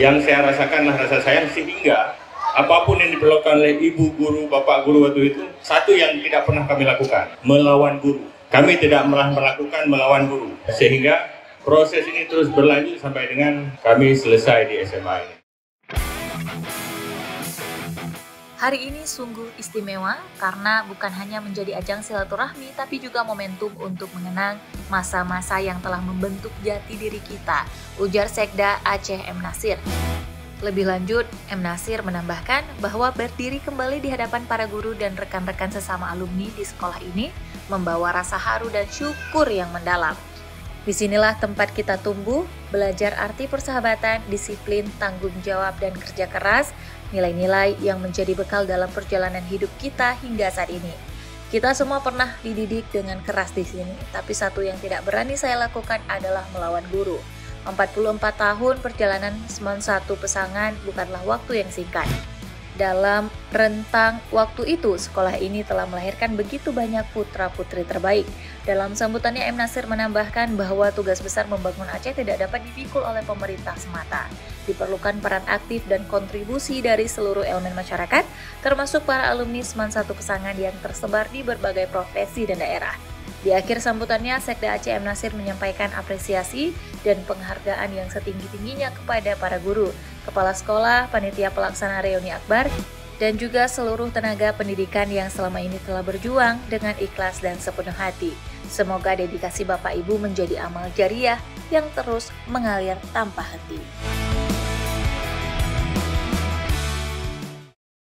Yang saya rasakan rasa sayang, sehingga apapun yang diperlakukan oleh ibu guru, bapak guru waktu itu, satu yang tidak pernah kami lakukan, melawan guru. Kami tidak pernah melakukan melawan guru, sehingga proses ini terus berlanjut sampai dengan kami selesai di SMA ini. Hari ini sungguh istimewa karena bukan hanya menjadi ajang silaturahmi tapi juga momentum untuk mengenang masa-masa yang telah membentuk jati diri kita, ujar Sekda Aceh M. Nasir. Lebih lanjut, M. Nasir menambahkan bahwa berdiri kembali di hadapan para guru dan rekan-rekan sesama alumni di sekolah ini membawa rasa haru dan syukur yang mendalam. Disinilah tempat kita tumbuh, belajar arti persahabatan, disiplin, tanggung jawab, dan kerja keras, nilai-nilai yang menjadi bekal dalam perjalanan hidup kita hingga saat ini. Kita semua pernah dididik dengan keras di sini, tapi satu yang tidak berani saya lakukan adalah melawan guru. 44 tahun perjalanan Semen 1 Pesangan bukanlah waktu yang singkat. Dalam rentang waktu itu, sekolah ini telah melahirkan begitu banyak putra-putri terbaik. Dalam sambutannya, M. Nasir menambahkan bahwa tugas besar membangun Aceh tidak dapat dipikul oleh pemerintah semata. Diperlukan peran aktif dan kontribusi dari seluruh elemen masyarakat, termasuk para alumni Semen 1 Pesangan yang tersebar di berbagai profesi dan daerah. Di akhir sambutannya, Sekda Aceh M. Nasir menyampaikan apresiasi dan penghargaan yang setinggi-tingginya kepada para guru, kepala sekolah, panitia pelaksana reuni akbar, dan juga seluruh tenaga pendidikan yang selama ini telah berjuang dengan ikhlas dan sepenuh hati. Semoga dedikasi Bapak Ibu menjadi amal jariah yang terus mengalir tanpa henti.